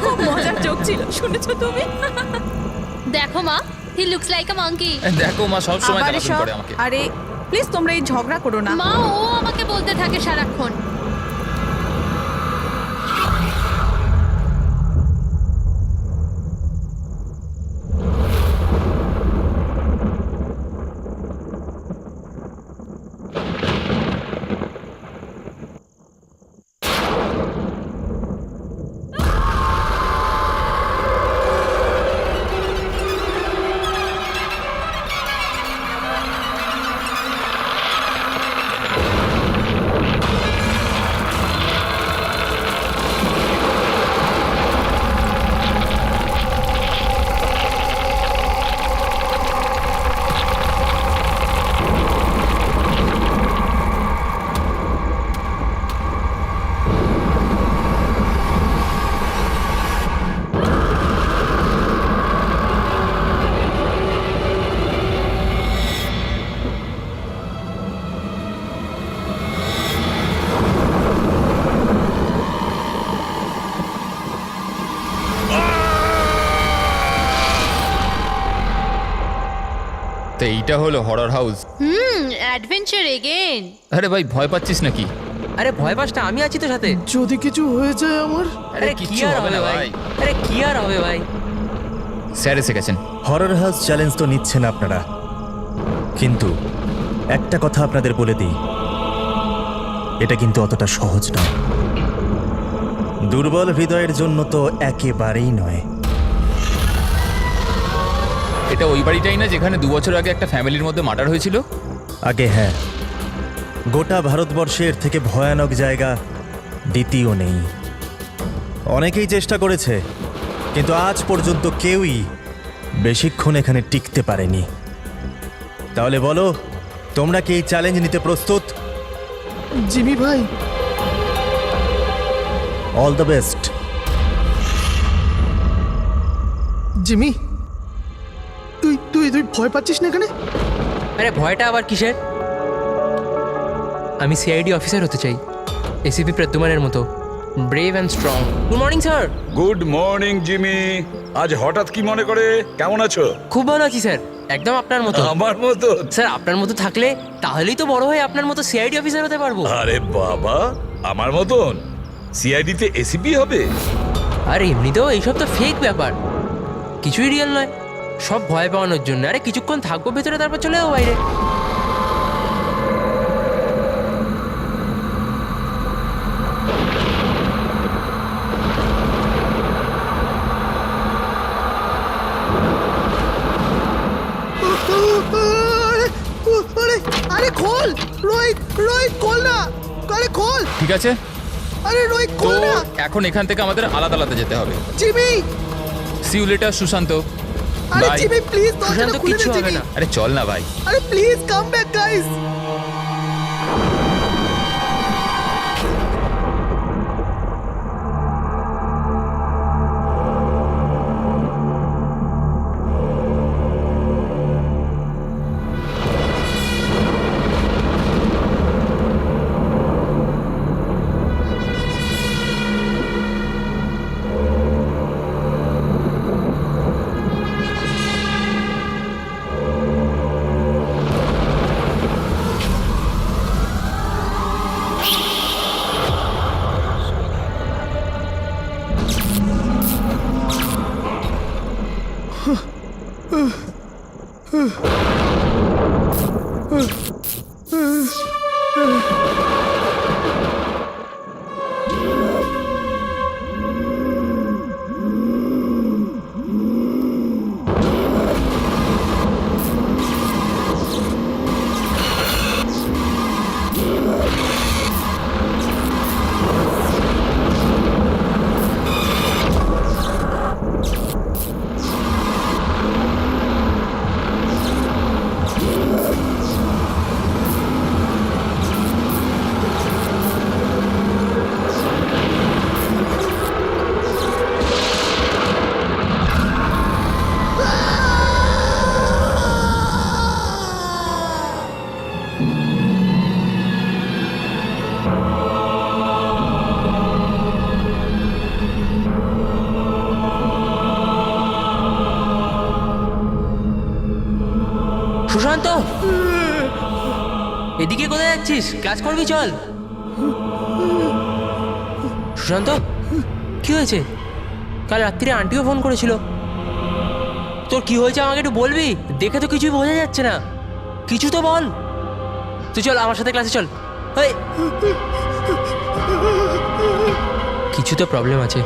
খুব মজার জোক ছিল, শুনেছো তুমি? দেখো মা, he looks like a monkey. দেখো মা সব সময় আবার জ্বালাতন এসব? করে আমাকে। আরে প্লিজ তোমরা এই ঝগড়া করো না। মা, ও আমাকে বলতে থাকে সারাক্ষণ। তো এইটা হলো হরর হাউস। Adventure again. আরে ভাই ভয় পাচ্ছিস নাকি? আরে ভয় পাস না, আমি আছি তো সাথে। যদি কিছু হয়ে যায় আমার। আরে কি কিচ্ছু আর হবে না ভাই। আরে কি আর হবে ভাই। স্যার এসে গেছেন। হরর হাউস চ্যালেঞ্জ তো নিচ্ছেন আপনারা, কিন্তু একটা কথা আপনাদের বলে দিই, এটা কিন্তু অতটা সহজ নয়। দুর্বল হৃদয়ের জন্য তো একেবারেই নয়। এটা ওই বাড়িটাই না যেখানে 2 বছর আগে একটা ফ্যামিলির মধ্যে মার্ডার হয়েছিল? আগে হ্যাঁ, গোটা ভারতবর্ষের থেকে ভয়ানক জায়গা দ্বিতীয় নেই। অনেকেই চেষ্টা করেছে, কিন্তু আজ পর্যন্ত কেউই বেশিক্ষণ এখানে টিকতে পারেনি। তাহলে বলো, তোমরা কি এই চ্যালেঞ্জ নিতে প্রস্তুত? জিমি ভাই, অল দ্য বেস্ট। জিমি, তুই তুই তুই ভয় পাচ্ছিস না এখানে? আরে ভয়টা আবার কিসের? আমি সিআইডি অফিসার হতে চাই, এসিপি প্রদ্যুমানের মতো, brave and strong. Good morning sir. Good morning Jimmy. আজ হঠাৎ কি মনে করে? কেমন আছো? খুব ভালো আছি স্যার, একদম আপনার মতো। আমার মতো? স্যার আপনার মতো থাকলে তাহলেই তো বড় হয়ে আপনার মতো সিআইডি অফিসার হতে পারবো। আরে বাবা, আমার মতন সিআইডি তে এসিপি হবে? আর এমনিতেও এইসব তো ফেক ব্যাপার, কিছুই রিয়েল নয়, সব ভয় পাওয়ানোর জন্য। আরে কিছুক্ষণ থাকবো ভেতরে, তারপর চলে যাবো বাইরে। আরে আরে খোল রোহিত, রোহিত খোল না, আরে খোল। ঠিক আছে, আরে রোহিত তো খোল না। এখন এখান থেকে আমাদের আলাদা আলাদা যেতে হবে। Jimmy, see you later Sushant. আরে বাই। জিমি প্লিজ সুশান্ত, দরজাটা খুলে কিচ্ছু দে হবে জিমি। না। আরে চল না ভাই। আরে প্লিজ কাম ব্যাক গাইস। এদিকে কোথায় যাচ্ছিস? ক্লাস করবি, চল। সুশান্ত, কি হয়েছে? কাল রাত্রিরে আন্টিও ফোন করেছিল। তোর কি হয়েছে আমাকে একটু বলবি? দেখে তো কিছুই বোঝা যাচ্ছে না, কিছু তো বল। তুই চল আমার সাথে ক্লাসে চল। এই, কিছু তো প্রবলেম আছে।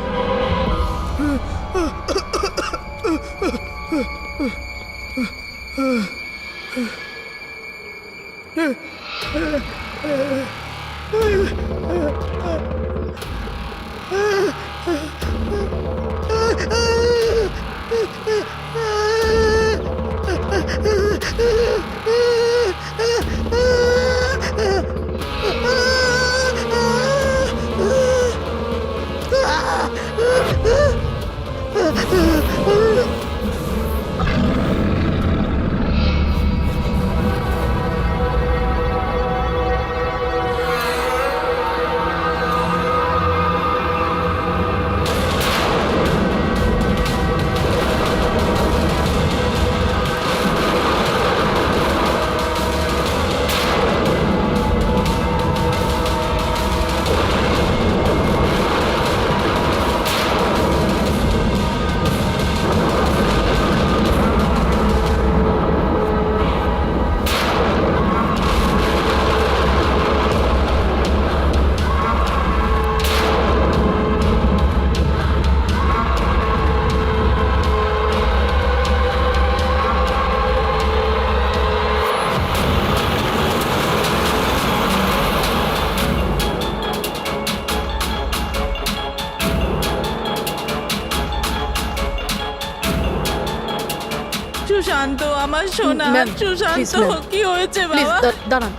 সুশান্ত আমার সোনা, ম্যাম, সুশান্ত please, ma'am. কি হয়েছে প্লিজ বাবা? দাঁড়ান।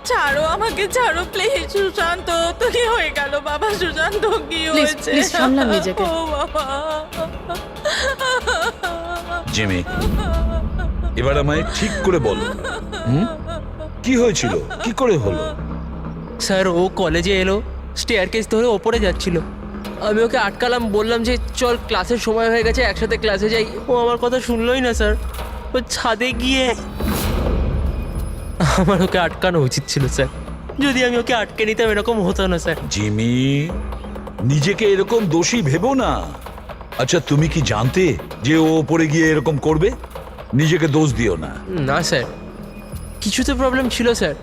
ছাড়ো আমাকে, ছাড়ো প্লিজ। সুশান্ত তো কি হয়ে গেল বাবা? সুশান্ত কি Please, হয়েছে? please, সামলান নিজেকে। ও বাবা। জিমি, এবার আমায় ঠিক করে বলো, কি হয়েছিল, কি করে হলো? স্যার, ও কলেজে এলো, স্টেয়ারকেস ধরে ওপরে যাচ্ছিল। আমি ওকে আটকালাম, বললাম যে চল ক্লাসের সময় হয়ে গেছে, একসাথে ক্লাসে যাই। ও আমার কথা শুনলোই না স্যার। ও ছাদে গিয়ে, আমার ওকে আটকানো উচিত ছিল স্যার। যদি আমি ওকে আটকে নিতাম এরকম হতো না স্যার। জিমি, নিজেকে এরকম দোষী ভেবো না। আচ্ছা, তুমি কি জানতে যে ও ওপরে গিয়ে এরকম করবে? নিজেকে দোষ দিও না। না স্যার, কিছু তো প্রবলেম ছিল স্যার।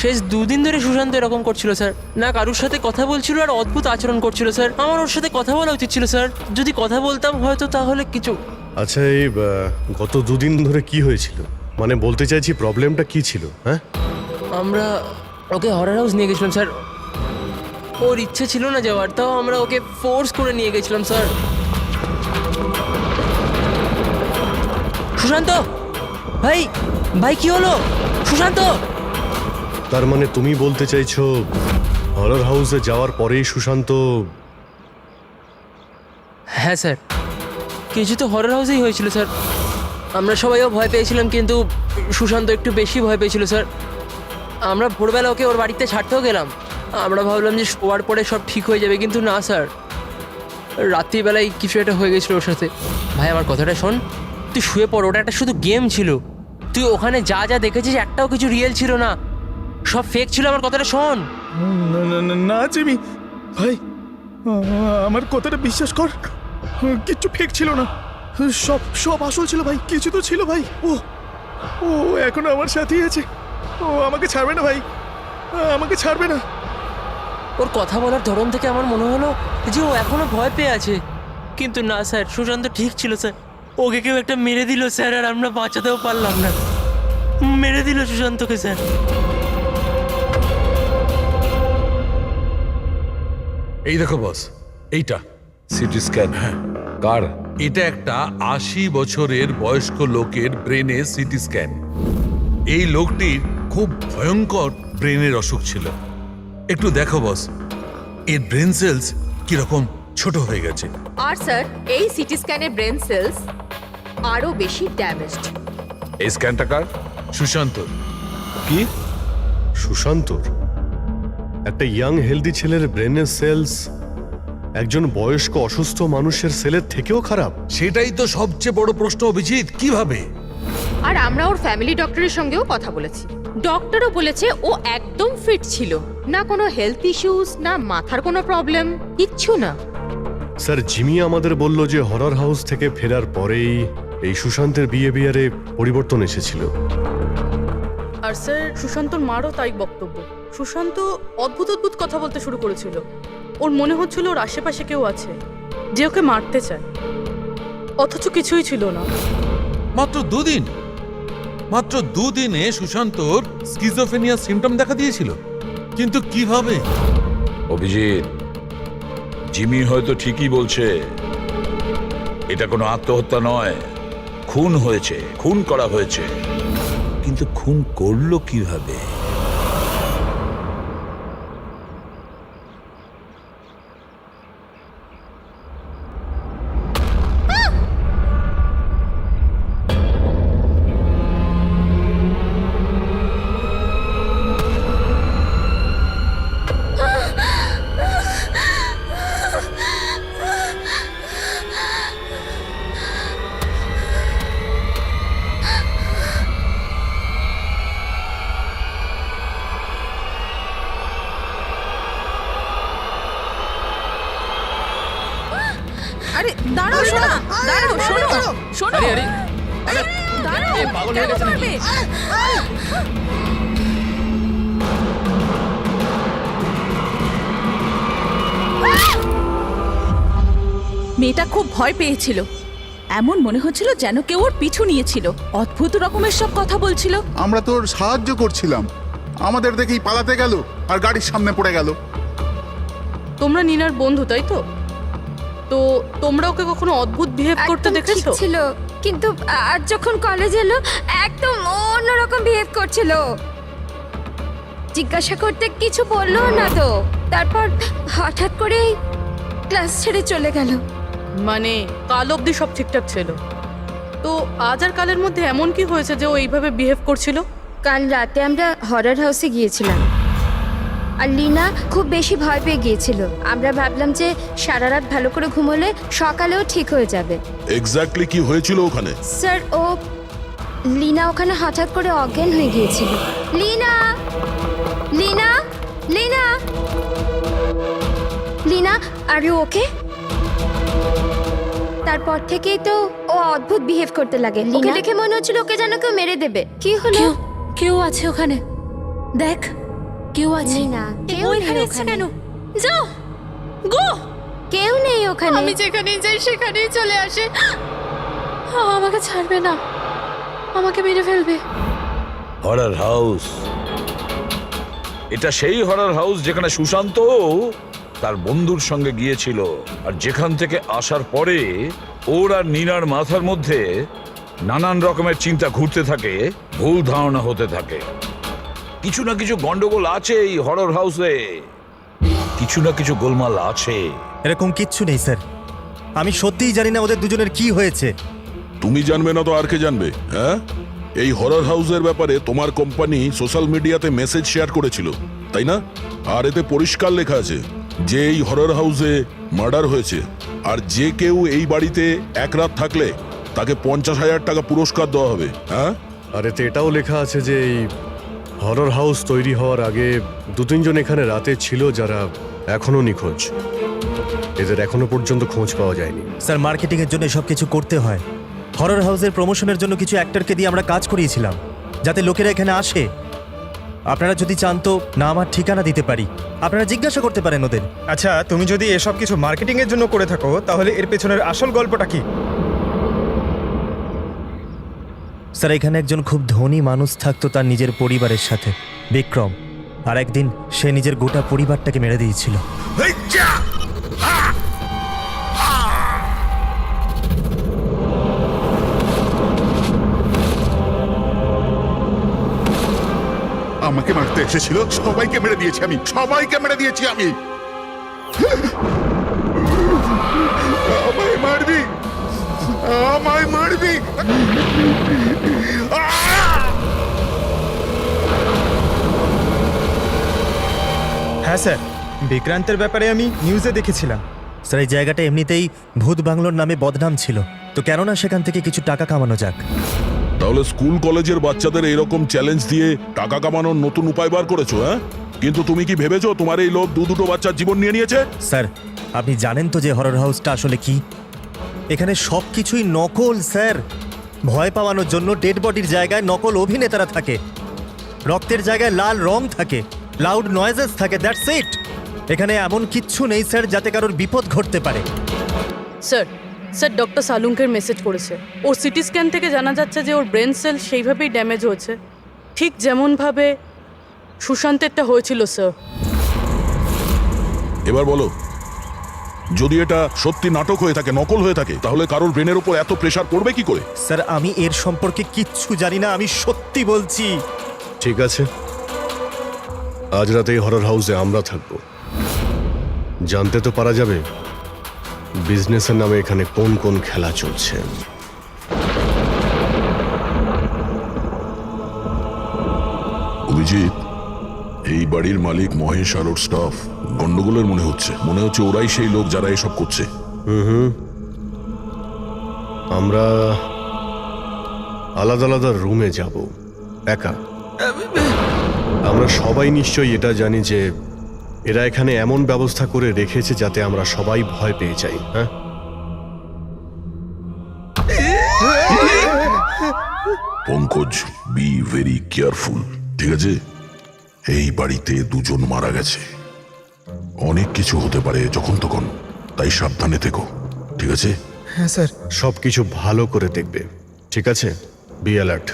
শেষ 2 দিন ধরে সুশান্ত এরকম করছিল স্যার। না কারুর সাথে কথা বলছিল আর অদ্ভুত আচরণ করছিল স্যার। আমার ওর সাথে কথা বলা উচিত ছিল স্যার। যদি কথা বলতাম হয়তো তাহলে কিছু। আচ্ছা, এই গত 2 দিন ধরে কি হয়েছিল? মানে বলতে চাইছি প্রবলেমটা কি ছিল? হ্যাঁ, আমরা ওকে হরর হাউস নিয়ে গেছিলাম স্যার। ওর ইচ্ছে ছিল না যাওয়ার, তাও আমরা ওকে ফোর্স করে নিয়ে গেছিলাম স্যার। সুশান্ত ভাই, ভাই কি হলো? সুশান্ত! তার মানে তুমি বলতে চাইছো হরর হাউসে যাওয়ার পরেই সুশান্ত? হ্যাঁ স্যার, কিছু তো হরর হাউসেই হয়েছিল স্যার। আমরা সবাইও ভয় পেয়েছিলাম, কিন্তু সুশান্ত একটু বেশি ভয় পেয়েছিল স্যার। আমরা ভোরবেলা ওকে ওর বাড়িতে ছাড়তেও গেলাম। আমরা ভাবলাম যে শোয়ার পরে সব ঠিক হয়ে যাবে, কিন্তু না স্যার, রাত্রিবেলায় কিছু একটা হয়ে গেছিলো ওর সাথে। ভাই আমার কথাটা শোন, তুই শুয়ে পড়, ওটা একটা শুধু গেম ছিল। তুই ওখানে যা যা দেখেছিস একটাও কিছু রিয়েল ছিল না, সব ফেক ছিল। আমার কথাটা শোন। না জিমি ভাই, আমার কথাটা বিশ্বাস কর, কিচ্ছু ফেক ছিল না, সব সব আসল ছিল ভাই। কিছু তো ছিল ভাই। ও ও এখনো আমার সাথেই আছে। ও আমাকে ছাড়বে না ভাই, আমাকে ছাড়বে না। ওর কথা বলার ধরন থেকে আমার মনে হলো যে ও এখনো ভয় পেয়ে আছে, কিন্তু না স্যার, সুশান্ত ঠিক ছিল স্যার। ওকে কেউ একটা মেরে দিল স্যার, আর আমরা বাঁচাতেও পারলাম না। মেরে দিল সুশান্তকে স্যার। এই দেখো বস, এইটা সিটি স্ক্যান। হ্যাঁ, কার? এটা একটা 80 বছরের বয়স্ক লোকের ব্রেনে সিটি স্ক্যান। এই লোকটির খুব ভয়ঙ্কর ব্রেনের অসুখ ছিল। একটু দেখো বস, এর ব্রেন সেলস কিরকম ছোট হয়ে গেছে। আর স্যার, এই সিটি স্ক্যানের ব্রেন সেলস আরো বেশি ড্যামেজড। এই স্ক্যানটা কার? সুশান্ত। কি? সুশান্তর? একটা ইয়াং হেলদি ছেলের ব্রেনের সেলস একজন বয়স্ক অসুস্থ মানুষের সেলের থেকেও খারাপ? সেটাই তো সবচেয়ে বড় প্রশ্ন অভিজিৎ, কিভাবে? আর আমরা ওর ফ্যামিলি ডক্টরের সঙ্গেও কথা বলেছি। ডক্টরও বলেছে ও একদম ফিট ছিল, না কোনো হেলথ ইস্যুস, না মাথার কোনো প্রবলেম, কিচ্ছু না। স্যার জিমি আমাদের বলল যে হরর হাউস থেকে ফেরার পরেই এই সুশান্তের বিহেভিয়ারে পরিবর্তন এসেছিল। আর স্যার সুশান্তর মারও তাই বক্তব্য। সুশান্ত অদ্ভুত অদ্ভুত কথা বলতে শুরু করেছিল। ওর মনে হচ্ছিল ওর আশেপাশে কেউ আছে যে ওকে মারতে চায়, অথচ কিছুই ছিল না। মাত্র দুদিনে সুশান্তর স্কিজোফ্রেনিয়া সিম্পটম দেখা দিয়েছিল, কিন্তু কিভাবে? অভিজিৎ, জিমি হয়তো ঠিকই বলছে, এটা কোনো আত্মহত্যা নয়, খুন হয়েছে, খুন করা হয়েছে, কিন্তু খুন করলো কিভাবে? আরে দাঁড়াও, শোনো, দাঁড়াও, শোনো, শোনো, আরে আরে আরে দাঁড়াও, এ পাগল হয়ে গেছে নাকি? মেয়েটা খুব ভয় পেয়েছিল, এমন মনে হচ্ছিল যেন কেউ ওর পিছু নিয়েছিল। অদ্ভুত রকমের সব কথা বলছিল। আমরা তোর সাহায্য করছিলাম, আমাদের দেখেই পালাতে গেল আর গাড়ির সামনে পড়ে গেল। তোমরা নিনার বন্ধু তাই তো? তো তোমরা ওকে কখনো অদ্ভুত বিহেভ করতে দেখেছো? ছিল, কিন্তু আজ যখন কলেজ এলো একদম অন্যরকম বিহেভ করছিল। জিজ্ঞাসা করতে কিছু বললো না তো, তারপর হঠাৎ করে ক্লাস ছেড়ে চলে গেল। মানে কাল অবধি সব ঠিকঠাক ছিল, তো আজ আর কালের মধ্যে এমন কি হয়েছে যে ও এইভাবে বিহেভ করছিল? কাল রাতে আমরা হরর হাউসে গিয়েছিলাম, আর লিনা খুব বেশি ভয় পেয়ে গিয়েছিল। আমরা ভাবলাম যে সারা রাত ভালো করে ঘুমোলে সকালেও ঠিক হয়ে যাবে। এক্স্যাক্টলি কি হয়েছিল ওখানে? স্যার, লিনা ওখানে হঠাৎ করে অজ্ঞান হয়ে গিয়েছিল। Lina Lina Lina Lina are you okay? তারপর থেকেই তো ও অদ্ভুত বিহেভ করতে লাগে। ওকে দেখে মনে হচ্ছিল ওকে যেন কেউ মেরে দেবে। কি হলো? কেউ আছে ওখানে, দেখ কেউ আছে। না, কেউ এখানে এসেছে কেন? যাও, গো। কেউ নেই ওখানে। আমি যেখানেই যাই সেখানেই চলে আসে। আমাকে ছাড়বে না, আমাকে মেরে ফেলবে। হরর হাউস, এটা সেই হরর হাউস যেখানে সুশান্ত তার বন্ধুর সঙ্গে গিয়েছিল, আর যেখান থেকে আসার পরে ওর আর নিনার মাথার মধ্যে নানান রকমের চিন্তা ঘুরতে থাকে, ভুল ধারণা হতে থাকে। কিছু না কিছু গন্ডগোল আছে এই হরর হাউসে, কিছু না কিছু গোলমাল আছে। এরকম কিচ্ছু নেই স্যার, আমি সত্যিই জানি না ওদের দুজনের কি হয়েছে। তুমি জানবে না তো আর কে জানবে? হ্যাঁ, এই হরর হাউসের ব্যাপারে তোমার কোম্পানি সোশ্যাল মিডিয়াতে মেসেজ শেয়ার করেছিল, তাই না? আর এতে পরিষ্কার লেখা আছে যে এই হরর হাউসে মার্ডার হয়েছে, আর যে কেউ এই বাড়িতে এক রাত থাকলে তাকে 50,000 টাকা পুরস্কার দেওয়া হবে। হ্যাঁ, আর এতে এটাও লেখা আছে যে এই হরর হাউস তৈরি হওয়ার আগে 2-3 জন এখানে রাতে ছিল যারা এখনো নিখোঁজ। এদের এখনো পর্যন্ত খোঁজ পাওয়া যায়নি। স্যার, মার্কেটিংয়ের জন্য সব কিছু করতে হয়। হরর হাউসের প্রমোশনের জন্য কিছু অ্যাক্টরকে দিয়ে আমরা কাজ করিয়েছিলাম যাতে লোকেরা এখানে আসে। আপনারা যদি চান তো না আমার ঠিকানা দিতে পারি, আপনারা জিজ্ঞাসা করতে পারেন ওদের। আচ্ছা, তুমি যদি এসব কিছু মার্কেটিং এর জন্য করে থাকো তাহলে এর পেছনের আসল গল্পটা কি? স্যার, এখানে একজন খুব ধনী মানুষ থাকতো তার নিজের পরিবারের সাথে, বিক্রম। আর একদিন সে নিজের গোটা পরিবারটাকে মেরে দিয়েছিল। আমাকে মারতে এসেছিল, সবাইকে মেরে দিয়েছি আমি, সবাইকে মেরে দিয়েছি আমি। আমায় মারবি, আমায় মারবি। হ্যাঁ স্যার, বিক্রান্তের ব্যাপারে আমি নিউজে দেখেছিলাম। স্যার, এই জায়গাটা এমনিতেই ভূত বাংলোর নামে বদনাম ছিল, তো কেননা সেখান থেকে কিছু টাকা কামানো যাক। তাহলে স্কুল কলেজের বাচ্চাদের এরকম চ্যালেঞ্জ দিয়ে টাকা কামানোর নতুন উপায় বার করেছো, হ্যাঁ? কিন্তু তুমি কি ভেবেছো তোমার এই লোক দুটো বাচ্চার জীবন নিয়ে নিয়েছে? স্যার, আপনি জানেন তো যে হরর হাউসটা আসলে কি? এখানে সব কিছুই নকল স্যার। ভয় পাওয়ানোর জন্য ডেড বডির জায়গায় নকল অভিনেতারা থাকে, রক্তের জায়গায় লাল রং থাকে, লাউড নয়েজেস থাকে, দ্যাটস ইট। এখানে এমন কিচ্ছু নেই স্যার যাতে কারোর বিপদ ঘটতে পারে। স্যার স্যার ডক্টর সালুঙ্কের মেসেজ করেছে। ওর সিটি স্ক্যান থেকে জানা যাচ্ছে যে ওর ব্রেন সেল সেইভাবেই ড্যামেজ হয়েছে, ঠিক যেমনভাবে সুশান্তেরটা হয়েছিল স্যার। এবার বলো, যদি এটা সত্যি নাটক হয়ে থাকে, নকল হয়ে থাকে, তাহলে কারোর ব্রেনের উপর এত প্রেসার পড়বে কি করে? স্যার, আমি এর সম্পর্কে কিচ্ছু জানি না, আমি সত্যি বলছি। ঠিক আছে, আজ রাতে এই হরর হাউসে আমরা থাকবো। জানতে তো পারা যাবে বিজনেসের নামে এখানে কোন কোন খেলা চলছে। অভিজিৎ, এই বাড়ির মালিক মহেশ আর ওর স্টাফ গন্ডগোলের মনে হচ্ছে ওরাই সেই লোক যারা এসব করছে। আমরা আলাদা আলাদা রুমে যাব, একা। আমরা সবাই নিশ্চয়ই এটা জানি যে এরা এখানে এমন ব্যবস্থা করে রেখেছে যাতে আমরা সবাই ভয় পেয়ে যাই। হ্যাঁ, পঙ্কজ, বি ভেরি কেয়ারফুল, ঠিক আছে? এই বাড়িতে দুজন মারা গেছে, অনেক কিছু হতে পারে যখন তখন, তাই সাবধানে থেকো, ঠিক আছে? হ্যাঁ স্যার। সবকিছু ভালো করে দেখবে, ঠিক আছে? Be alert.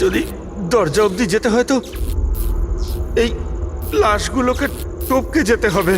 যদি দরজা অবধি যেতে হয় তো এই লাশগুলোকে টপকে যেতে হবে।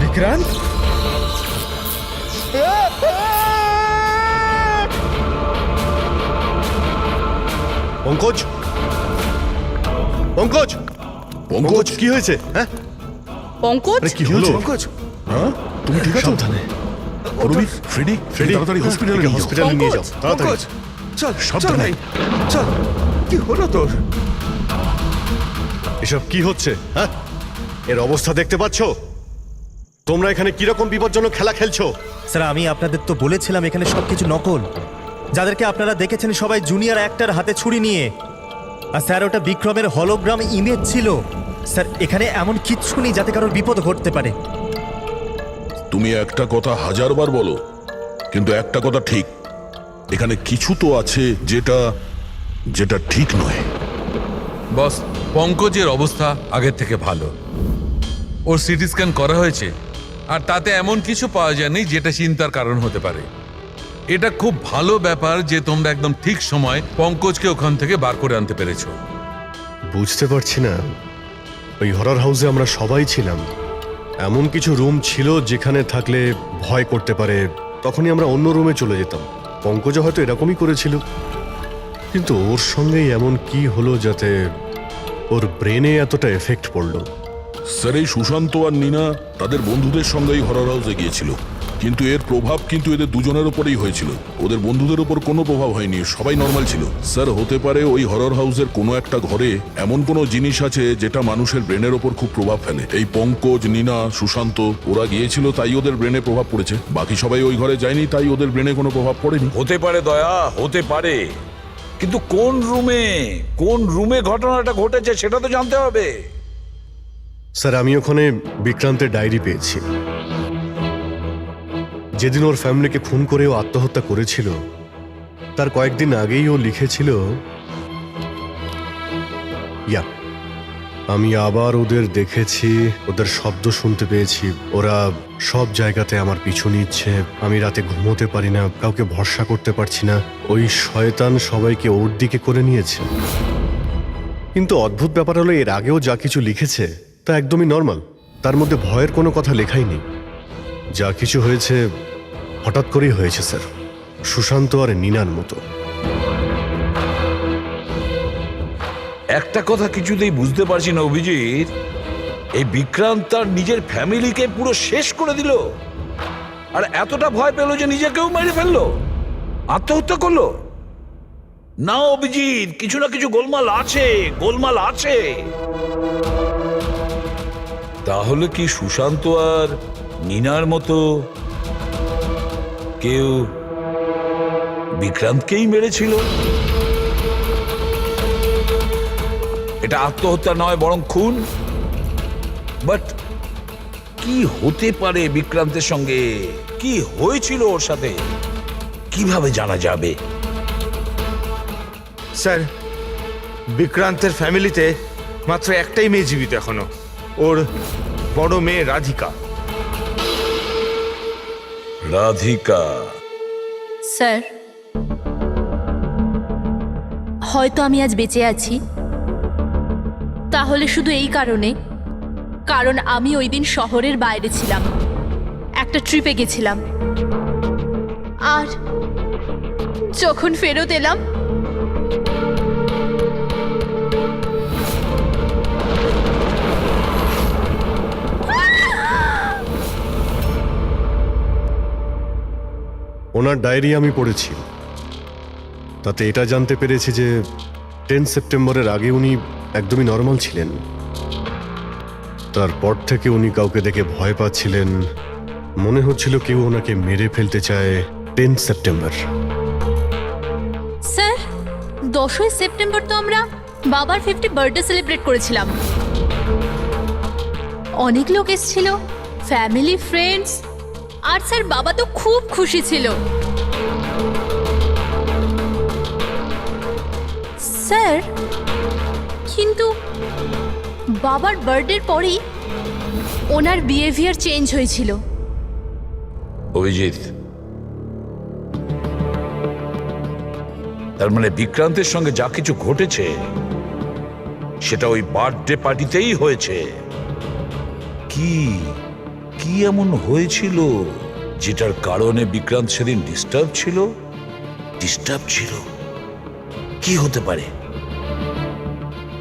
বিক্রান্ত পঙ্কজ পঙ্কজ পঙ্কজ কি হয়েছে? হ্যাঁ পঙ্কজ আরে কি হলো? পঙ্কজ হ্যাঁ তুমি ঠিক আছো? সাবধানে। রবি ফ্রেডি তাড়াতাড়ি হসপিটালে নিয়ে যাও। হসপিটালে নিয়ে যাও তাড়াতাড়ি। পঙ্কজ চল চল সাবধানে। ভাই চল কি হলো তোর? এসব কি হচ্ছে? হ্যাঁ এর অবস্থা দেখতে পাচ্ছো? তোমরা এখানে কিরকম বিপজ্জনক খেলা খেলছো? স্যার আমি আপনাদের তো বলেছিলাম এখানে সবকিছু নকল। যাদেরকে আপনারা দেখেছেন সবাই জুনিয়র অ্যাক্টর হাতে ছুরি নিয়ে। আর স্যার ওটা বিক্রমের হলোগ্রাম ইমেজ ছিল। স্যার এখানে এমন কিচ্ছু নেই যাতে কারোর বিপদ ঘটতে পারে। তুমি একটা কথা হাজারবার বলো, কিন্তু একটা কথা ঠিক, এখানে কিছু তো আছে যেটা যেটা ঠিক নয়। বস, পঙ্কজের অবস্থা আগের থেকে ভালো। ওর সিটি স্ক্যান করা হয়েছে আর তাতে এমন কিছু পাওয়া যায়নি যেটা চিন্তার কারণ হতে পারে। এটা খুব ভালো ব্যাপার যে তোমরা একদম ঠিক সময় পঙ্কজকে ওখান থেকে বার করে আনতে পেরেছো। বুঝতে পারছি না, ওই হরর হাউসে আমরা সবাই ছিলাম। এমন কিছু রুম ছিল যেখানে থাকলে ভয় করতে পারে, তখনই আমরা অন্য রুমে চলে যেতাম। পঙ্কজ হয়তো এরকমই করেছিল, কিন্তু ওর সঙ্গেই এমন কি হলো যাতে ওর ব্রেনে এতটা এফেক্ট পড়লো? স্যার এই সুশান্ত আর নীনা তাদের বন্ধুদের সঙ্গেই হরর হাউসে গিয়েছিল, কিন্তু এর প্রভাব কিন্তু এদের দুজনের উপরেই হয়েছিল। ওদের বন্ধুদের উপর কোনো প্রভাব হয়নি, সবাই নর্মাল ছিল। স্যার হতে পারে ওই হরর হাউসের কোনো একটা ঘরে এমন কোনো জিনিস আছে যেটা মানুষের ব্রেনের ওপর খুব প্রভাব ফেলে। এই পঙ্কজ, নীনা, সুশান্ত ওরা গিয়েছিল তাই ওদের ব্রেনে প্রভাব পড়েছে। বাকি সবাই ওই ঘরে যায়নি তাই ওদের ব্রেনে কোনো প্রভাব পড়েনি। হতে পারে দয়া, হতে পারে, কিন্তু কোন রুমে ঘটনাটা ঘটেছে সেটা তো জানতে হবে। স্যার আমি ওখানে বিক্রান্তের ডায়েরি পেয়েছি। যেদিন ওর ফ্যামিলিকে খুন করে ও আত্মহত্যা করেছিল তার কয়েকদিন আগেই ও লিখেছিল, আমি আবার ওদের দেখেছি, ওদের শব্দ শুনতে পেয়েছি, ওরা সব জায়গাতে আমার পিছু নিচ্ছে, আমি রাতে ঘুমোতে পারি না, কাউকে ভরসা করতে পারছি না, ওই শয়তান সবাইকে ওর দিকে করে নিয়েছে। কিন্তু অদ্ভুত ব্যাপার হলো এর আগেও যা কিছু লিখেছে তা একদমই নর্মাল, তার মধ্যে ভয়ের কোনো কথা লেখাই নেই। যা কিছু হয়েছে হঠাৎ করেই হয়েছে স্যার, সুশান্ত আর নীনার মতো। একটা কথা কিছুতেই বুঝতে পারছি না অভিজিৎ, এই বিক্রান্ত তার নিজের ফ্যামিলিকে পুরো শেষ করে দিল আর এতটা ভয় পেল যে নিজেকেও মেরে ফেললো, আত্মহত্যা করলো। না অভিজিৎ, কিছু না কিছু গোলমাল আছে। তাহলে কি সুশান্ত আর নীনার মতো কেউ বিক্রান্তকেই মেরেছিল? এটা আত্মহত্যা নয় বরং খুন। বাট কি হতে পারে বিক্রান্তের সঙ্গে, কি হয়েছিল ওর সাথে, কিভাবে জানা যাবে? স্যার বিক্রান্তের ফ্যামিলিতে মাত্র একটাই মেয়ে জীবিত এখনো, ওর বড় মেয়ে রাধিকা। স্যার হয়তো আমি আজ বেঁচে আছি তাহলে শুধু এই কারণ আমি ওই দিন শহরের বাইরে ছিলাম, একটা ট্রিপে গেছিলাম, আর যখন ফেরত এলাম ওনার ডায়েরি আমি পড়েছি, তাতে এটা জানতে পেরেছি যে 10 সেপ্টেম্বরের আগে উনি একদমই নর্মাল ছিলেন। তারপর থেকে উনি কাউকে দেখে ভয় পাচ্ছিলেন, মনে হচ্ছিল কেউ ওনাকে মেরে ফেলতে চায়। 10 সেপ্টেম্বর স্যার 10ই সেপ্টেম্বর তো আমরা বাবার 50 বার্থডে সেলিব্রেট করেছিলাম। অনেক লোক এসেছিল, ফ্যামিলি, ফ্রেন্ডস, আর স্যার বাবা তো খুব খুশি ছিল। স্যার কিন্তু বাবার বার্থডের পরেই ওনার বিহেভিয়ার চেঞ্জ হয়েছিল। অভিজিৎ, তার মানে বিক্রান্তের সঙ্গে যা কিছু ঘটেছে সেটা ওই বার্থডে পার্টিতেই হয়েছে। কি কি এমন হয়েছিল যেটার কারণে বিক্রান্ত সেদিন ডিস্টার্ব ছিল? কি হতে পারে?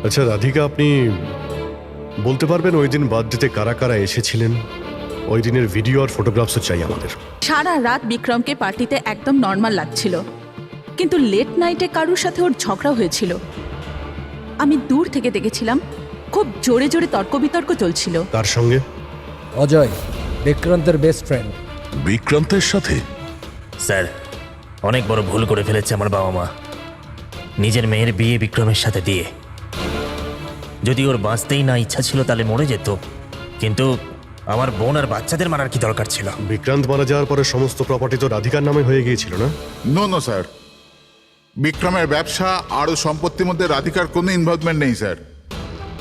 আচ্ছা রাধিকা, আপনি বলতে পারবেন ওই দিন বার্থডেতে কারা কারা এসেছিলেন? ওই দিনের ভিডিও আর ফটোগ্রাফসও চাই আমাদের। সারা রাত বিক্রমকে পার্টিতে একদম নর্মাল লাগছিল, কিন্তু লেট নাইটে কারোর সাথে ওর ঝগড়া হয়েছিল। আমি দূর থেকে দেখেছিলাম, খুব জোরে জোরে তর্ক বিতর্ক চলছিল। তার সঙ্গে অজয়, বিক্রান্তের বেস্ট ফ্রেন্ড। বিক্রান্তের সাথে? স্যার, অনেক বড় ভুল করে ফেলেছে আমার বাবা মা, নিজের মেয়ের বিয়ে বিক্রমের সাথে দিয়ে। যদি ওর বাঁচতেই না ইচ্ছা ছিল তাহলে মরে যেত, কিন্তু আমার বোন আর বাচ্চাদের মারার কি দরকার ছিল? বিক্রান্ত মারা যাওয়ার পরে সমস্ত প্রপার্টি তো রাধিকার নামে হয়ে গিয়েছিল না? নো স্যার, বিক্রমের ব্যবসা আর ওর সম্পত্তির মধ্যে রাধিকার কোনো ইনভলভমেন্ট নেই স্যার।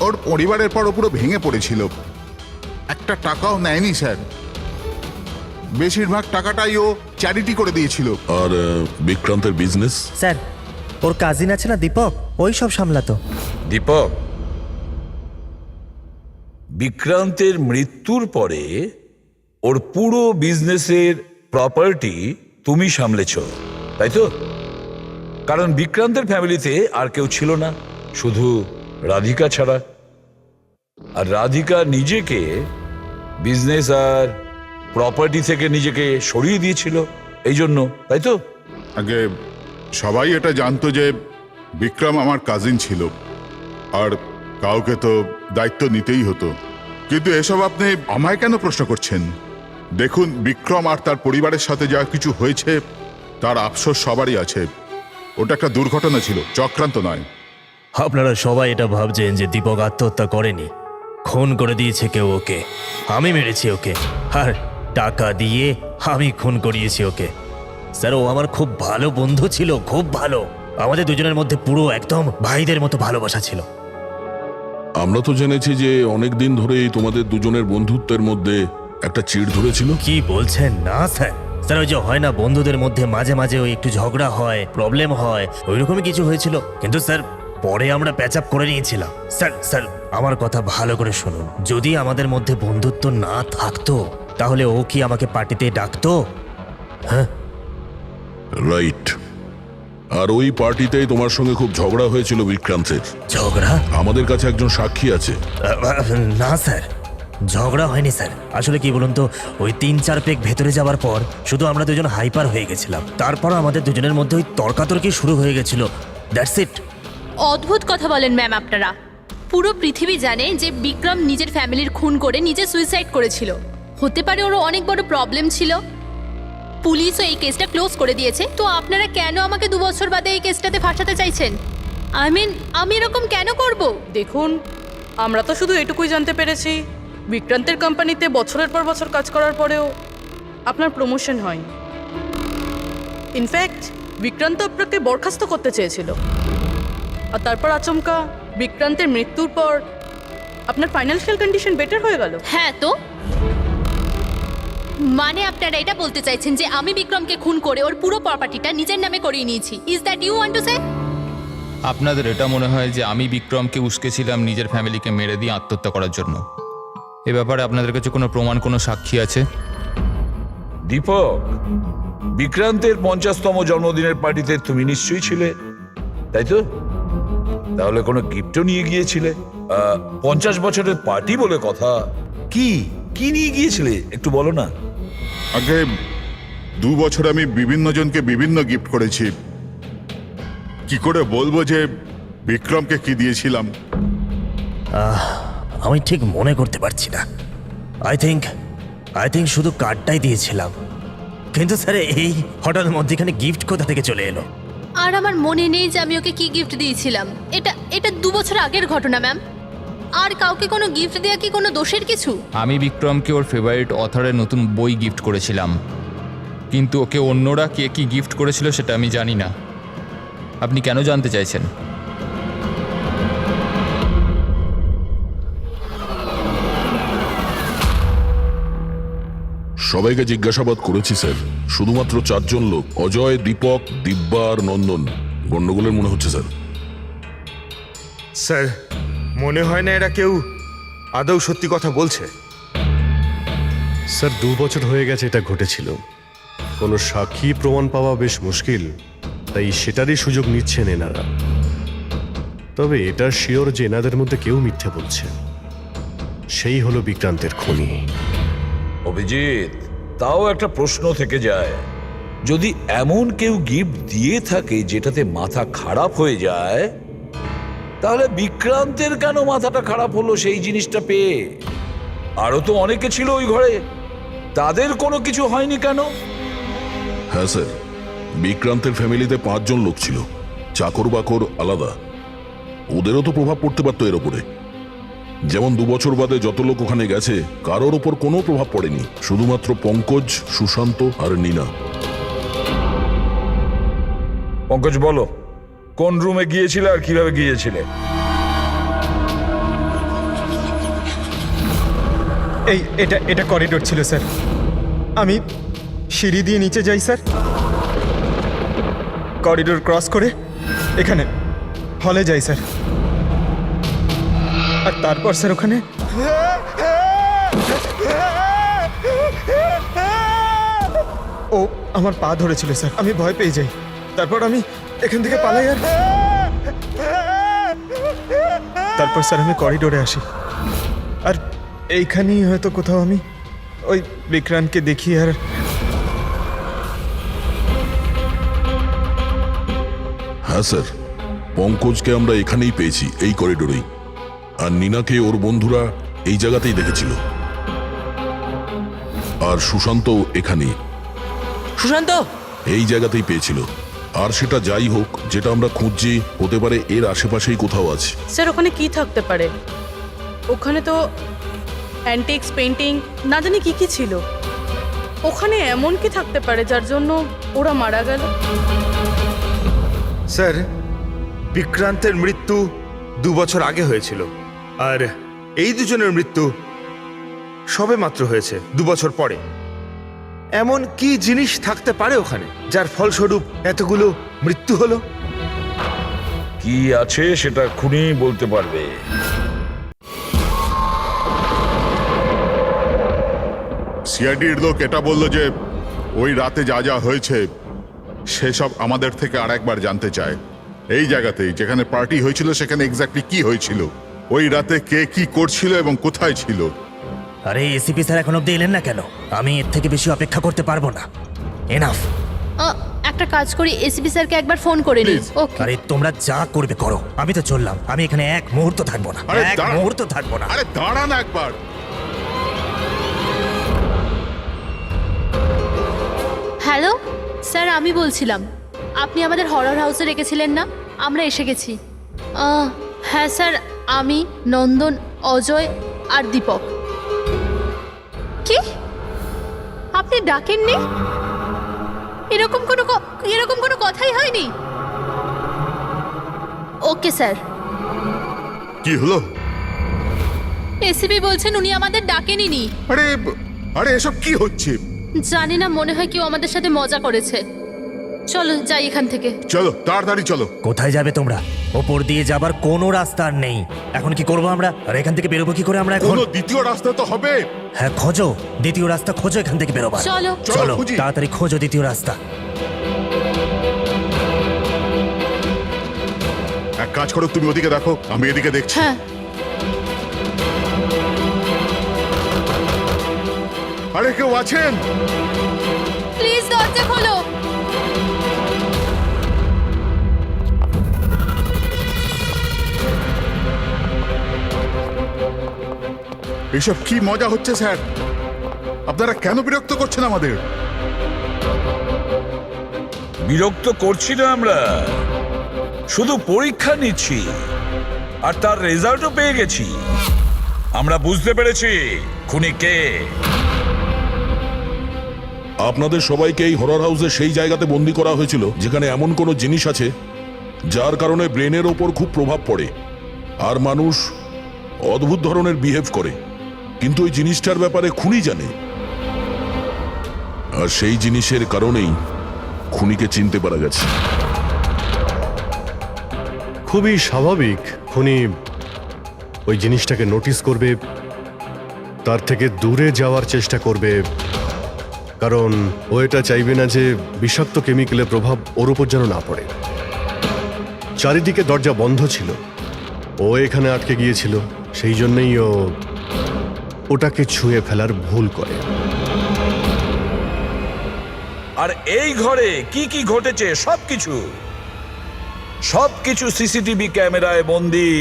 ওর পরিবারের পর ও পুরো ভেঙে পড়েছিল, একটা টাকাও নেয়নি স্যার। বেশিরভাগ টাকাটাই ও চ্যারিটি করে দিয়েছিল। আর বিক্রান্তের বিজনেস? স্যার, ওর কাজিন আছে না দীপক, ওই সব সামলাতো। দীপক, বিক্রান্তের মৃত্যুর পরে ওর পুরো বিজনেসের প্রপার্টি তুমি সামলেছ, তাই তো? কারণ বিক্রান্তের ফ্যামিলিতে আর কেউ ছিল না, শুধু রাধিকা ছাড়া। আর রাধিকা নিজেকে বিজনেস আর প্রপার্টি থেকে নিজেকে সরিয়ে দিয়েছিল এই জন্য, তাই তো? আগে সবাই এটা জানতো যে বিক্রম আমার কাজিন ছিল, আর কাউকে তো দায়িত্ব নিতেই হতো। কিন্তু এসব আপনি আমায় কেন প্রশ্ন করছেন? দেখুন, বিক্রম আর তার পরিবারের সাথে যা কিছু হয়েছে তার আফসোস সবারই আছে। ওটা একটা দুর্ঘটনা ছিল, চক্রান্ত নয়। আপনারা সবাই এটা ভাবছেন যে দীপক আত্মহত্যা করেনি, খুন করে দিয়েছে কেউ ওকে। আমি মেরেছি ওকে, আর টাকা দিয়ে আমি খুন করিয়েছি ওকে। স্যার, ও আমার খুব ভালো বন্ধু ছিল, খুব ভালো। আমাদের দুজনের মধ্যে পুরো একদম ভাইদের মতো ভালোবাসা ছিল। আমরা তো জেনেছি যে অনেক দিন ধরেই তোমাদের দুজনের বন্ধুত্বের মধ্যে একটা চিড় ধরেছিল। কি বলছেন? না স্যার, স্যার ওই যে হয় না বন্ধুদের মধ্যে মাঝে মাঝে ওই একটু ঝগড়া হয়, প্রবলেম হয়, ওইরকমই কিছু হয়েছিল। কিন্তু স্যার পরে আমরা প্যাচ আপ করে নিয়েছিলাম। স্যার আমার কথা ভালো করে শুনুন, যদি আমাদের মধ্যে বন্ধুত্ব না থাকতো তাহলে ও কি আমাকে পার্টিতে ডাকতো? হ্যাঁ, রাইট। আর ওই পার্টিতেই তোমার সঙ্গে খুব ঝগড়া হয়েছিল বিক্রান্তের। ঝগড়া? আমাদের কাছে একজন সাক্ষী আছে। না স্যার, ঝগড়া হয়নি স্যার। আসলে কি বলুন তো, ওই 3-4 পেগ ভেতরে যাওয়ার পর শুধু আমরা দুজন হাইপার হয়ে গেছিলাম। তারপর আমাদের দুজনের মধ্যে ওই তর্কাতর্কি শুরু হয়ে গেছিল, দ্যাটস ইট। অদ্ভুত কথা বলেন ম্যাম আপনারা। পুরো পৃথিবী জানে যে বিক্রম নিজের ফ্যামিলির খুন করে নিজে সুইসাইড করেছিল। হতে পারে ওর অনেক বড় প্রবলেম ছিল, পুলিশও এই কেসটা ক্লোজ করে দিয়েছে। তো আপনারা কেন আমাকে 2 বছর বাদে এই কেসটাতে ফাঁসাতে চাইছেন? আমি এরকম কেন করব? দেখুন, আমরা তো শুধু এটুকুই জানতে পেরেছি, বিক্রান্তের কোম্পানিতে বছরের পর বছর কাজ করার পরেও আপনার প্রমোশন হয়নি। ইনফ্যাক্ট বিক্রান্ত আপনাকে বরখাস্ত করতে চেয়েছিল, আর তারপর আচমকা বিক্রান্তের মৃত্যুর পর আপনার ফাইন্যান্সিয়াল কন্ডিশন বেটার হয়ে গেল। হ্যাঁ, তো মানে আপনারা এটা বলতে চাইছেন যে আমি বিক্রমকে খুন করে ওর পুরো প্রপার্টিটা নিজের নামে করিয়ে নিয়েছি? Is that you want to say? আপনাদের এটা মনে হয় যে আমি বিক্রমকে উস্কেছিলাম নিজের ফ্যামিলিকে মেরে দিয়ে আত্মহত্যা করার জন্য? এ ব্যাপারে আপনাদের কাছে কোনো প্রমাণ, কোনো সাক্ষী আছে? দীপক, বিক্রান্তের 50তম জন্মদিনের পার্টিতে তুমি নিশ্চয়ই ছিলে, তাই তো? তাহলে কোনো গিফটও নিয়ে গিয়েছিলে? 50 বছরের পার্টি বলে কথা। কি কি নিয়ে গিয়েছিলে একটু বলো না। আগে 2 বছর আমি বিভিন্ন জনকে বিভিন্ন গিফট করেছি, কি করে বলবো যে বিক্রমকে কি দিয়েছিলাম? আমি ঠিক মনে করতে পারছি না। আই থিঙ্ক শুধু কার্ডটাই দিয়েছিলাম। কিন্তু স্যার এই হঠাৎ মধ্যেখানে গিফট কোথা থেকে চলে এলো? আর আমার মনে নেই যে আমি ওকে কি গিফট দিয়েছিলাম। এটা 2 বছর আগের ঘটনা ম্যাম। আর কাউকে কোনো গিফট দেয়া কি কোনো দোষের কিছু? আমি বিক্রমকে ওর ফেভারিট অথরের নতুন বই গিফট করেছিলাম, কিন্তু ওকে অন্যরা কে কি গিফট করেছিল সেটা আমি জানি না। আপনি কেন জানতে চাইছেন? সবাইকে জিজ্ঞাসাবাদ করেছি স্যার, শুধুমাত্র 4 জন লোক, অজয়, দীপক, দিব্যা আর নন্দন, গন্ডগোলের মনে হচ্ছে স্যার। স্যার মনে হয় না এরা কেউ আদৌ সত্যি কথা বলছে। স্যার 2 বছর হয়ে গেছে এটা ঘটেছিল, কোনো সাক্ষী প্রমাণ পাওয়া বেশ মুশকিল, তাই সেটারই সুযোগ নিচ্ছেন এনারা। তবে এটা শিওর যে এনাদের মধ্যে কেউ মিথ্যে বলছে, সেই হলো বিক্রান্তের খুনি। অভিজিৎ, তাও একটা প্রশ্ন থেকে যায়, যদি এমন কেউ গিফট দিয়ে থাকে যেটাতে মাথা খারাপ হয়ে যায়, তাহলে বিক্রান্তের কেন মাথাটা খারাপ হলো সেই জিনিসটা পেয়ে? আরো তো অনেকে ছিল ওই ঘরে, তাদের কোনো কিছু হয়নি কেন? হ্যাঁ স্যার, বিক্রান্তের ফ্যামিলিতে 5 জন লোক ছিল, চাকর বাকর আলাদা। ওদেরও তো প্রভাব পড়তে পারতো এর ওপরে। যেমন 2 বছর বাদে যত লোক ওখানে গেছে, কারোর ওপর কোনো প্রভাব পড়েনি, শুধুমাত্র পঙ্কজ, সুশান্ত আর নীনা। পঙ্কজ, বলো কোন রুমে গিয়েছিলে আর কিভাবে গিয়েছিলে? এটা করিডোর ছিল স্যার। আমি সিঁড়ি দিয়ে নিচে যাই স্যার, করিডোর ক্রস করে এখানে হলে যাই স্যার, আর তারপর স্যার ওখানে ও আমার পা ধরেছিল স্যার। আমি ভয় পেয়ে যাই, তারপর আমি এখান থেকে পালাই, আর তারপর স্যার আমি করিডোরে আসি, আর এইখানেই হয়তো কোথাও আমি ওই বিক্রান্তকে দেখি। আর হ্যাঁ স্যার, পঙ্কজকে আমরা এখানেই পেয়েছি, এই করিডোরেই। আর নীনাকে ওর বন্ধুরা এই জায়গাতেই দেখেছিল। আর সুশান্ত এখানেই, সুশান্ত এই জায়গাতেই পেয়েছিল। আর সেটা যাই হোক, যেটা আমরা খুঁজছি হতে পারে এর আশেপাশেই কোথাও আছে। স্যার ওখানে কি থাকতে পারে? ওখানে তো অ্যান্টিক্স, পেন্টিং, না জানি কি কি ছিল। ওখানে এমন কি থাকতে পারে যার জন্য ওরা মারা গেল? স্যার বিক্রান্তের মৃত্যু 2 বছর আগে হয়েছিল, আর এই দুজনের মৃত্যু সবে মাত্র হয়েছে 2 বছর পরে। এমন কি জিনিস থাকতে পারে ওখানে যার ফলস্বরূপ এতগুলো মৃত্যু হলো? কি আছে সেটা খুনি বলতে পারবে। সিআইডির লোক এটা বলল যে ওই রাতে যা যা হয়েছে সেসব আমাদের থেকে আরেকবার জানতে চায়। এই জায়গাতেই যেখানে পার্টি হয়েছিল সেখানে এক্স্যাক্টলি কি হয়েছিল, ওই রাতে কে কি করছিল এবং কোথায় ছিল। আরে এসিপি স্যার এখন অব্দি এলেন না কেন? আমি এর থেকে বেশি অপেক্ষা করতে পারবো না। এনাফ। একটা কাজ করি, এসপি স্যারকে একবার ফোন করে নিই। ওকে। আরে তোমরা যা করবে করো, আমি তো চললাম। আমি এখানে এক মুহূর্ত থাকবো না, আরে এক দাঁড়া। মুহূর্ত থাকবো না। আরে দাঁড়া না একবার। হ্যালো স্যার, আমি বলছিলাম, আপনি আমাদের হরর হাউসে রেখেছিলেন না? আমরা এসে গেছি। হ্যাঁ স্যার, আমি, নন্দন, অজয় আর দীপক। কি আপনি ডাকেননি? এরকম কোনো কথাই হয়নি। Okay sir. কি হলো? এসিপি বলছেন উনি আমাদের ডাকেননি। আরে আরে এসব কি হচ্ছে? জানি না, মনে হয় কেউ আমাদের সাথে মজা করেছে। চলো যাই এখান থেকে। চলো তাড়াতাড়ি চলো। কোথায় যাবে তোমরা? ওপর দিয়ে যাবার কোনো রাস্তা আর নেই। এখন কি করবো আমরা? আর এখান থেকে বেরোবো কি করে আমরা এখন? কোনো দ্বিতীয় রাস্তা তো হবে। হ্যাঁ খোঁজো, দ্বিতীয় রাস্তা খোঁজো এখান থেকে বেরোবার। চলো চলো তাড়াতাড়ি খোঁজো দ্বিতীয় রাস্তা। এক কাজ করো, তুমি ওদিকে দেখো, আমি এদিকে দেখছি। হ্যাঁ। আরে কেউ আছেন? প্লিজ দরজা খোলো। এসব কি মজা হচ্ছে স্যার? আপনারা কেন বিরক্ত করছেন আমাদের? বিরক্ত করছি না আমরা, শুধু পরীক্ষা নিচ্ছি, আর তার রেজাল্টও পেয়ে গেছি। আমরা বুঝতে পেরেছি খুনি কে। আপনাদের সবাইকে এই হরর হাউসে সেই জায়গাতে বন্দি করা হয়েছিল যেখানে এমন কোনো জিনিস আছে যার কারণে ব্রেনের ওপর খুব প্রভাব পড়ে আর মানুষ অদ্ভুত ধরনের বিহেভ করে, কিন্তু ওই জিনিসটার ব্যাপারে খুনি জানে। আর সেই জিনিসের কারণেই খুনিকে চিনতে পারা গেছে। খুবই স্বাভাবিক খুনি ওই জিনিসটাকে নোটিস করবে, তার থেকে দূরে যাওয়ার চেষ্টা করবে, কারণ ও এটা চাইবে না যে বিষাক্ত কেমিক্যালের প্রভাব ওর উপর যেন না পড়ে। চারিদিকে দরজা বন্ধ ছিল, ও এখানে আটকে গিয়েছিল, সেই জন্যই ও ওটাকে ছুঁয়ে ফেলার ভুল করে। আর এই ঘরে কি কি ঘটেছে সবকিছু সিসিটিভি ক্যামেরায় বন্দী।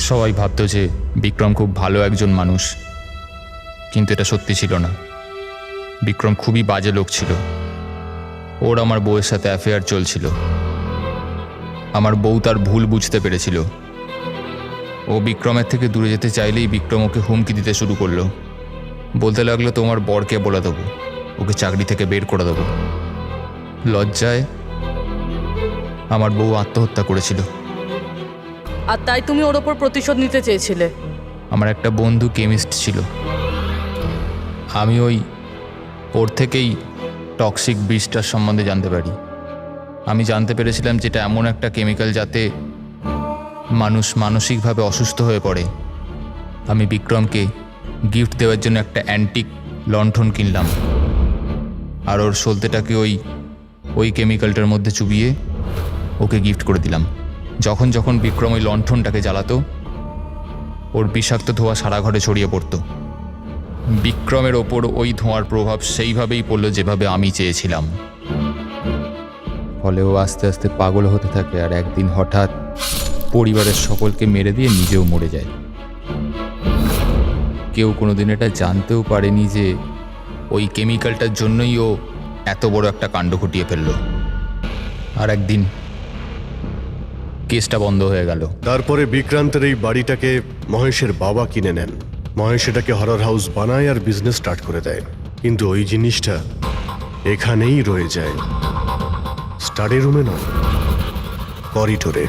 সবাই ভাবতো যে বিক্রম খুব ভালো একজন মানুষ, কিন্তু এটা সত্যি ছিল না। বিক্রম খুবই বাজে লোক ছিল। ওর আমার বউয়ের সাথে অ্যাফেয়ার চলছিল। আমার বউ তার ভুল বুঝতে পেরেছিল। ও বিক্রমের থেকে দূরে যেতে চাইলেই বিক্রম ওকে হুমকি দিতে শুরু করলো। বলতে লাগলো, তোমার বরকে বলে দেবো, ওকে চাকরি থেকে বের করে দেবো। লজ্জায় আমার বউ আত্মহত্যা করেছিল। আর তাই তুমি ওর ওপর প্রতিশোধ নিতে চেয়েছিলে? আমার একটা বন্ধু কেমিস্ট ছিল, আমি ওর থেকেই টক্সিক বিষটার সম্বন্ধে জানতে পারি। আমি জানতে পেরেছিলাম যেটা এমন একটা কেমিক্যাল যাতে মানুষ মানসিকভাবে অসুস্থ হয়ে পড়ে। আমি বিক্রমকে গিফট দেওয়ার জন্য একটা অ্যান্টিক লণ্ঠন কিনলাম, আর ওর সলতেটাকে ওই কেমিক্যালটার মধ্যে চুবিয়ে ওকে গিফট করে দিলাম। যখন যখন বিক্রম ওই লণ্ঠনটাকে জ্বালাতো, ওর বিষাক্ত ধোঁয়া সারা ঘরে ছড়িয়ে পড়তো। বিক্রমের ওপর ওই ধোঁয়ার প্রভাব সেইভাবেই পড়ল যেভাবে আমি চেয়েছিলাম। ফলে ও আস্তে আস্তে পাগল হতে থাকে, আর একদিন হঠাৎ পরিবারের সকলকে মেরে দিয়ে নিজেও মরে যায়। কেউ কোনোদিন এটা জানতেও পারেনি যে ওই কেমিক্যালটার জন্যই ও এত বড় একটা কাণ্ড ঘটিয়ে ফেলল। আর একদিন কেসটা বন্ধ হয়ে গেল। তারপরে বিক্রান্তের এই বাড়িটাকে মহেশের বাবা কিনে নেন। মহেশ এটাকে হরর হাউস বানায় আর বিজনেস স্টার্ট করে দেয়, কিন্তু ওই জিনিসটা এখানেই রয়ে যায়, স্টাডি রুমে নয়, করিডোরে,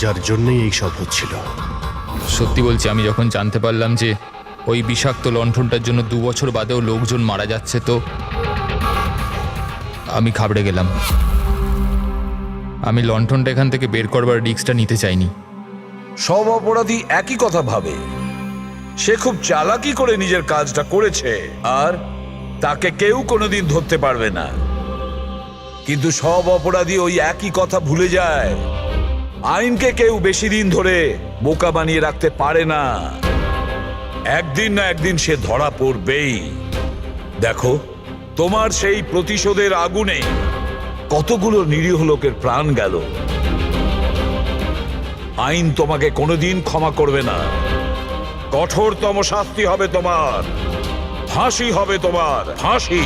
যার জন্যই এই সব হচ্ছিল। সত্যি বলছি, আমি যখন জানতে পারলাম যে ওই বিষাক্ত লণ্ঠনটার জন্য 2 বছর বাদেও লোকজন মারা যাচ্ছে, তো আমি ঘাবড়ে গেলাম। আমি লণ্ঠনটা এখান থেকে বের করবার রিস্কটা নিতে চাইনি। সব অপরাধী একই কথা ভাবে। সে খুব চালাকি করে নিজের কাজটা করেছে, আর তাকে কেউ কোনোদিন ধরতে পারবে না। কিন্তু সব অপরাধী ওই একই কথা ভুলে যায়। আইনকে কেউ বেশি দিন ধরে বোকা বানিয়ে রাখতে পারে না। একদিন না একদিন সে ধরা পড়বেই। দেখো, তোমার সেই প্রতিশোধের আগুনে কতগুলো নিরীহ লোকের প্রাণ গেল। আইন তোমাকে কোনোদিন ক্ষমা করবে না। কঠোরতম শাস্তি হবে তোমার, ফাঁসি হবে তোমার, ফাঁসি।